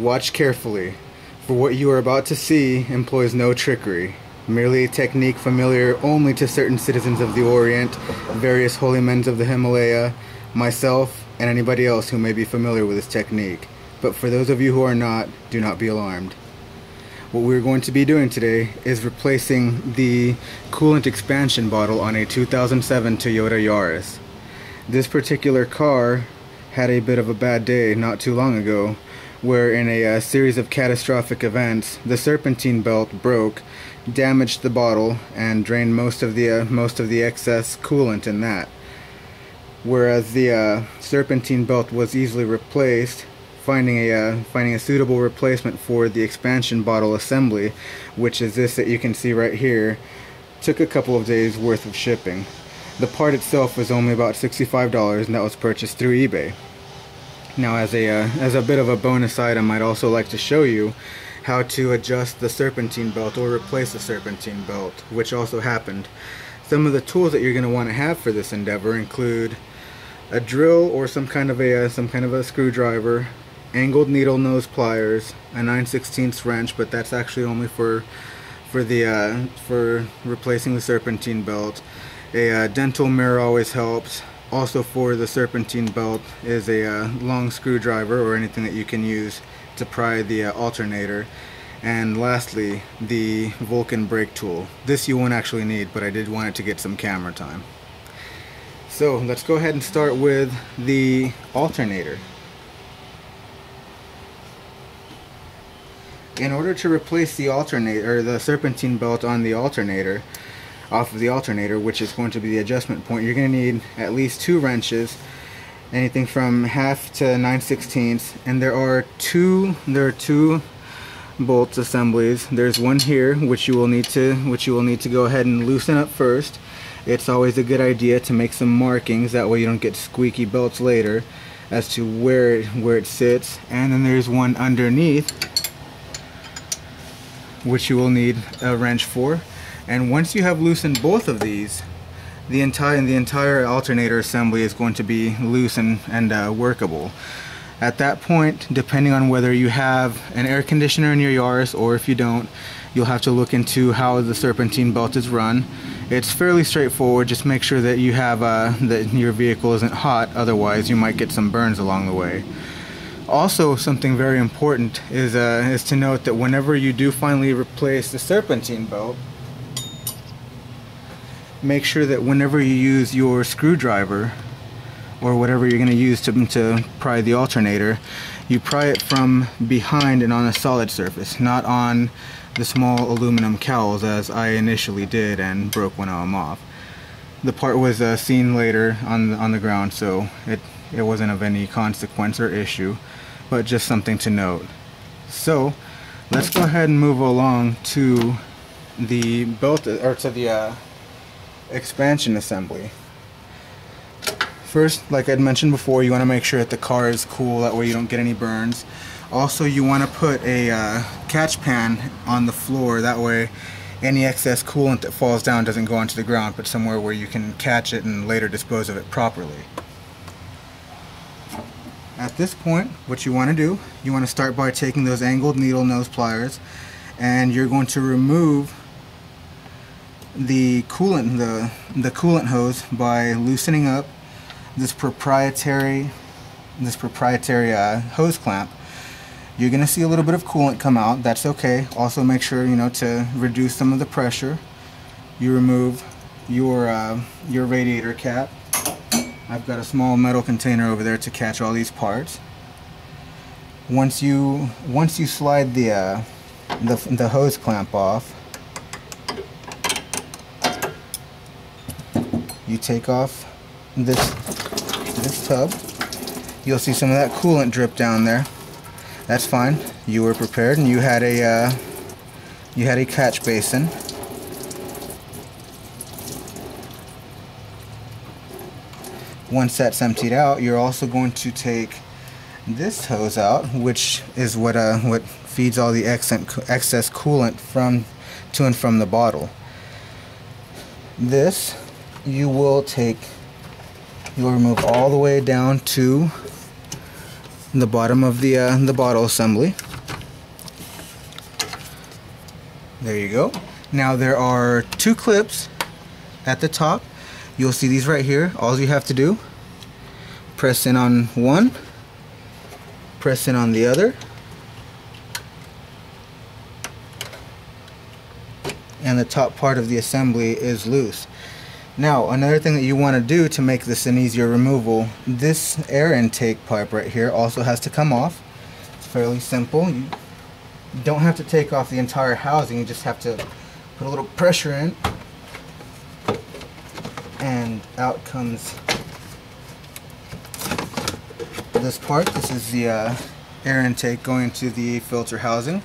Watch carefully, for what you are about to see employs no trickery, merely a technique familiar only to certain citizens of the Orient, various holy men of the Himalaya, myself, and anybody else who may be familiar with this technique. But for those of you who are not, do not be alarmed. What we're going to be doing today is replacing the coolant expansion bottle on a 2007 Toyota Yaris. This particular car had a bit of a bad day not too long ago, where in a series of catastrophic events, the serpentine belt broke, damaged the bottle, and drained most of the excess coolant in that. Whereas the serpentine belt was easily replaced, finding a suitable replacement for the expansion bottle assembly, which is this that you can see right here, took a couple of days worth of shipping. The part itself was only about $65, and that was purchased through eBay. Now, as a bit of a bonus item, I'd also like to show you how to adjust the serpentine belt or replace the serpentine belt, which also happened. Some of the tools that you're going to want to have for this endeavor include a drill or some kind of a screwdriver, angled needle nose pliers, a 9/16 wrench, but that's actually only for replacing the serpentine belt. A dental mirror always helps. Also for the serpentine belt is a long screwdriver or anything that you can use to pry the alternator. And lastly, the Vulcan brake tool. This you won't actually need, but I did want it to get some camera time. So let's go ahead and start with the alternator. In order to replace the alternator, or the serpentine belt on the alternator, off of the alternator, which is going to be the adjustment point, you're going to need at least 2 wrenches, anything from 1/2 to 9/16, and there are two bolt assemblies. There's one here which you will need to go ahead and loosen up first. It's always a good idea to make some markings, that way you don't get squeaky belts later as to where it sits. And then there's one underneath which you will need a wrench for. And once you have loosened both of these, the entire alternator assembly is going to be loose and workable. At that point, depending on whether you have an air conditioner in your Yaris or if you don't, you'll have to look into how the serpentine belt is run. It's fairly straightforward. Just make sure that you have that your vehicle isn't hot, otherwise you might get some burns along the way. Also, something very important is to note that whenever you do finally replace the serpentine belt, make sure that whenever you use your screwdriver or whatever you're going to use to pry the alternator, you pry it from behind and on a solid surface, not on the small aluminum cowls as I initially did and broke one of them off. The part was seen later on the ground, so it wasn't of any consequence or issue, but just something to note. So let's go ahead and move along to the belt, or to the expansion assembly. First, like I'd mentioned before, you want to make sure that the car is cool, that way you don't get any burns. Also, you want to put a catch pan on the floor, that way any excess coolant that falls down doesn't go onto the ground, but somewhere where you can catch it and later dispose of it properly. At this point, what you want to do, you want to start by taking those angled needle nose pliers, and you're going to remove the coolant hose by loosening up this proprietary hose clamp. You're going to see a little bit of coolant come out. That's okay. Also, make sure, to reduce some of the pressure, you remove your radiator cap. I've got a small metal container over there to catch all these parts. Once you slide the hose clamp off, you take off this tub. You'll see some of that coolant drip down there. That's fine. You were prepared, and you had a catch basin. Once that's emptied out, you're also going to take this hose out, which is what feeds all the excess coolant to and from the bottle. This you'll remove all the way down to the bottom of the bottle assembly. There you go. Now there are two clips at the top. You'll see these right here. All you have to do, press in on one, press in on the other, and the top part of the assembly is loose. Now another thing that you want to do to make this an easier removal, this air intake pipe right here also has to come off. It's fairly simple. You don't have to take off the entire housing, you just have to put a little pressure in and out comes this part. This is the air intake going to the filter housing.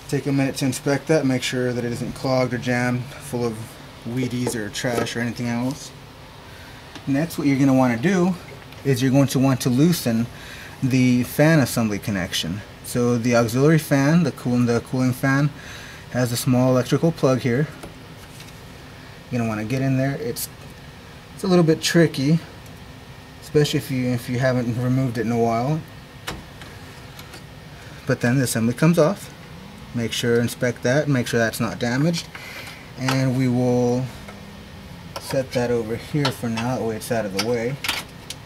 Take a minute to inspect that, make sure that it isn't clogged or jammed full of Wheaties or trash or anything else. Next, what you're going to want to do is you're going to want to loosen the fan assembly connection. So the auxiliary fan, the cooling fan, has a small electrical plug here. You're going to want to get in there. It's a little bit tricky, especially if you haven't removed it in a while. But then the assembly comes off. Make sure, inspect that, make sure that's not damaged. And we will set that over here for now, that way it's out of the way,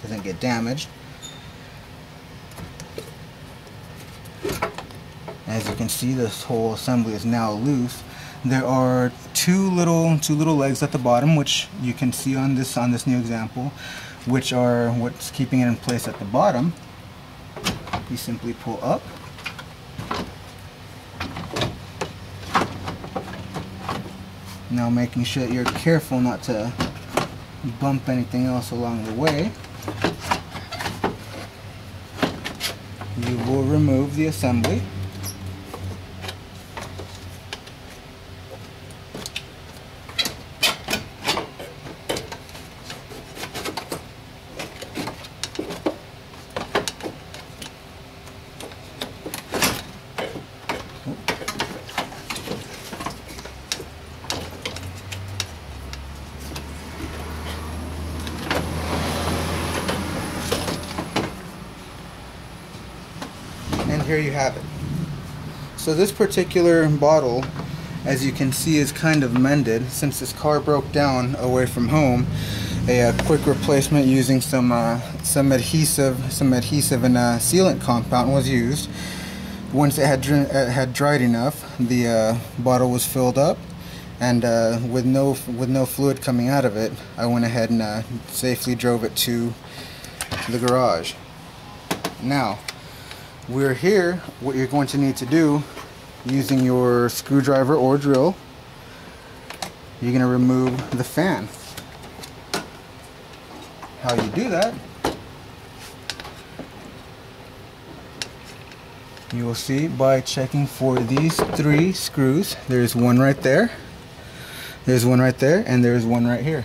doesn't get damaged. As you can see, this whole assembly is now loose. There are two little legs at the bottom, which you can see on this new example, which are what's keeping it in place at the bottom. You simply pull up. Now making sure that you're careful not to bump anything else along the way, you will remove the assembly. And here you have it. So this particular bottle, as you can see, is kind of mended. Since this car broke down away from home, a quick replacement using some adhesive and sealant compound was used. Once it had dried enough, the bottle was filled up, and with no fluid coming out of it, I went ahead and safely drove it to the garage. Now, we're here. What you're going to need to do, using your screwdriver or drill, you're going to remove the fan. How you do that, you will see by checking for these three screws. There's one right there, there's one right there, and there's one right here.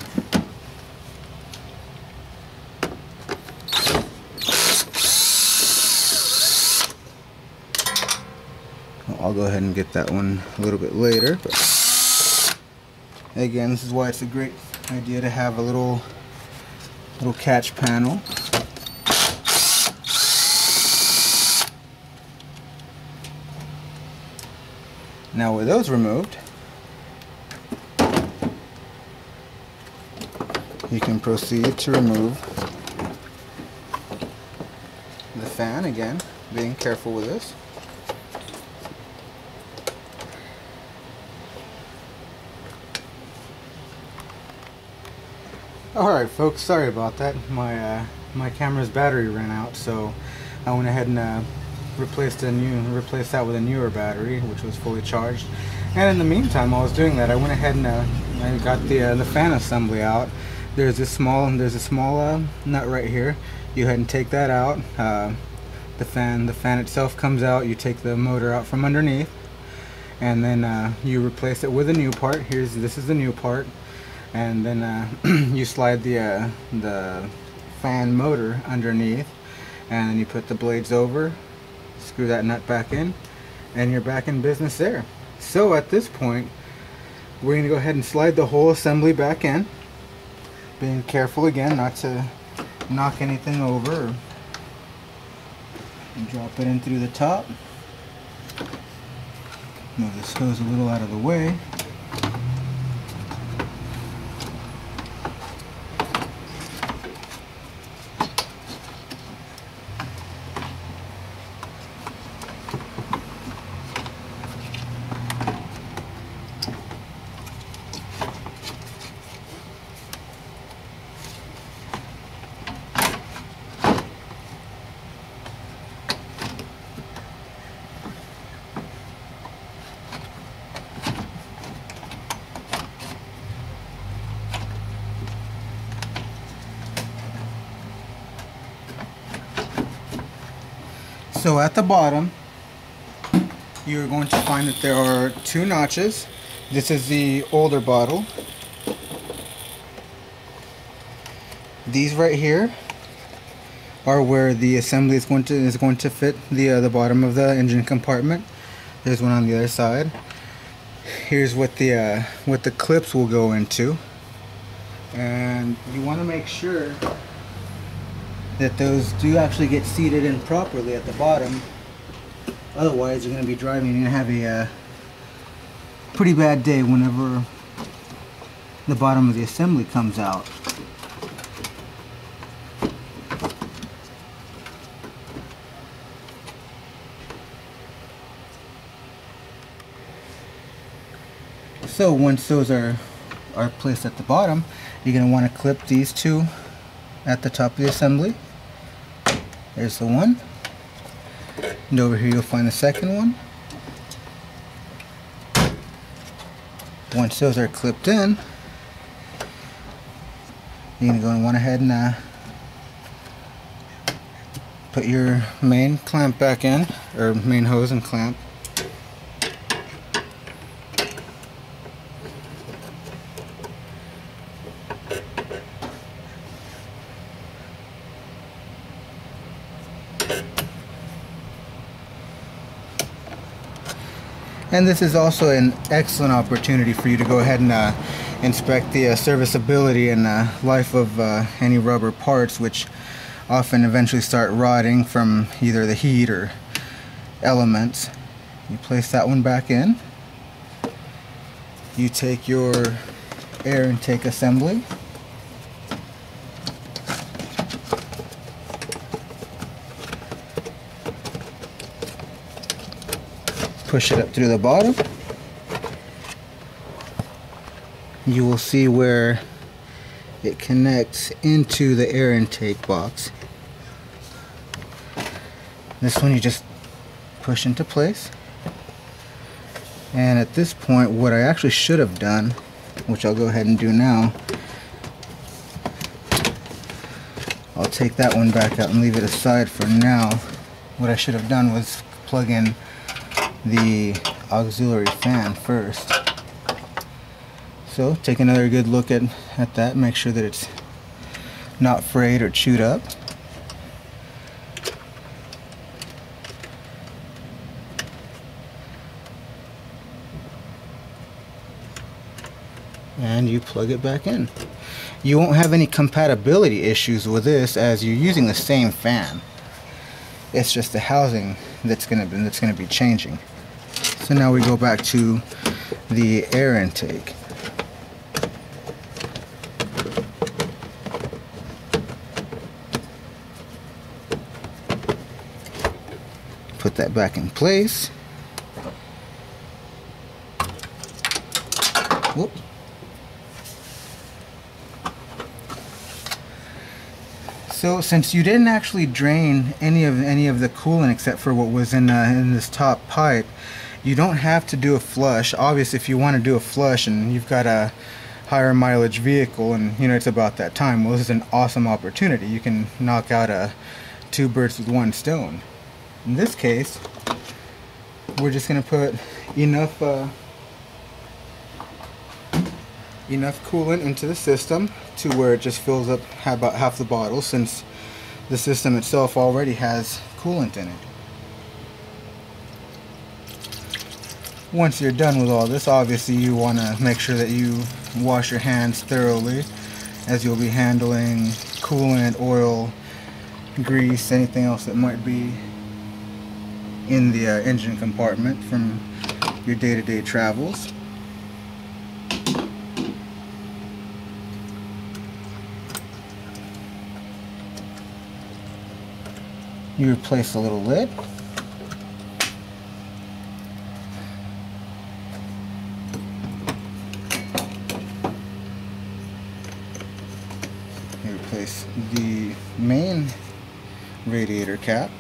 I'll go ahead and get that one a little bit later. But again, this is why it's a great idea to have a little catch panel. Now with those removed, you can proceed to remove the fan, again, being careful with this. Alright folks, sorry about that. My camera's battery ran out, so I went ahead and replaced that with a newer battery, which was fully charged. And in the meantime, while I was doing that, I went ahead and I got the fan assembly out. There's a small nut right here. You go ahead and take that out. The fan itself comes out. You take the motor out from underneath, and then you replace it with a new part. This is the new part. And then you slide the fan motor underneath, and then you put the blades over, screw that nut back in, and you're back in business there. So at this point, we're going to go ahead and slide the whole assembly back in, being careful again not to knock anything over, and drop it in through the top. Move this hose a little out of the way. So at the bottom, you're going to find that there are 2 notches. This is the older bottle. These right here are where the assembly is going to fit the bottom of the engine compartment. There's one on the other side. Here's what the clips will go into, and you want to make sure that those do actually get seated in properly at the bottom. Otherwise, you're going to be driving and you're going to have a pretty bad day whenever the bottom of the assembly comes out. So once those are placed at the bottom, you're going to want to clip these 2 at the top of the assembly. There's the one, and over here you'll find the second one. Once those are clipped in, you're going to go and want ahead and put your main clamp back in, or main hose and clamp. And this is also an excellent opportunity for you to go ahead and inspect the serviceability and life of any rubber parts, which often eventually start rotting from either the heat or elements. You place that one back in. You take your air intake assembly. Push it up through the bottom. You will see where it connects into the air intake box. This one you just push into place. And at this point, what I actually should have done, which I'll go ahead and do now, I'll take that one back out and leave it aside for now. What I should have done was plug in the auxiliary fan first. So take another good look at that, make sure that it's not frayed or chewed up. And you plug it back in. You won't have any compatibility issues with this as you're using the same fan. It's just the housing that's gonna be changing. So now we go back to the air intake. Put that back in place. Whoop. So since you didn't actually drain any of the coolant except for what was in this top pipe, you don't have to do a flush. Obviously, if you want to do a flush and you've got a higher mileage vehicle and you know it's about that time, well, this is an awesome opportunity. You can knock out 2 birds with 1 stone. In this case, we're just going to put enough coolant into the system to where it just fills up about half the bottle, since the system itself already has coolant in it. Once you're done with all this, obviously you want to make sure that you wash your hands thoroughly, as you'll be handling coolant, oil, grease, anything else that might be in the engine compartment from your day-to-day travels. You replace the little lid. You replace the main radiator cap.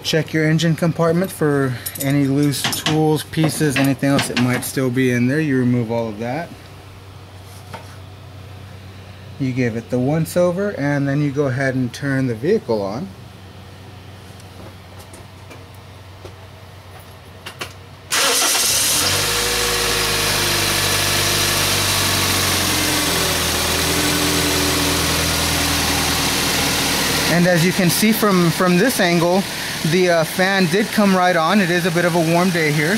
Check your engine compartment for any loose tools, pieces, anything else that might still be in there. You remove all of that. You give it the once over, and then you go ahead and turn the vehicle on. And as you can see from this angle, the fan did come right on. It is a bit of a warm day here,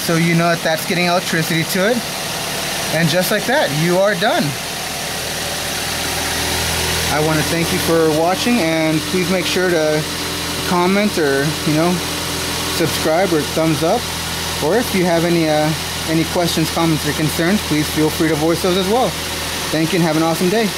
so you know that that's getting electricity to it. And just like that, you are done. I want to thank you for watching, and please make sure to comment or, subscribe or thumbs up. Or if you have any questions, comments, or concerns, please feel free to voice those as well. Thank you and have an awesome day.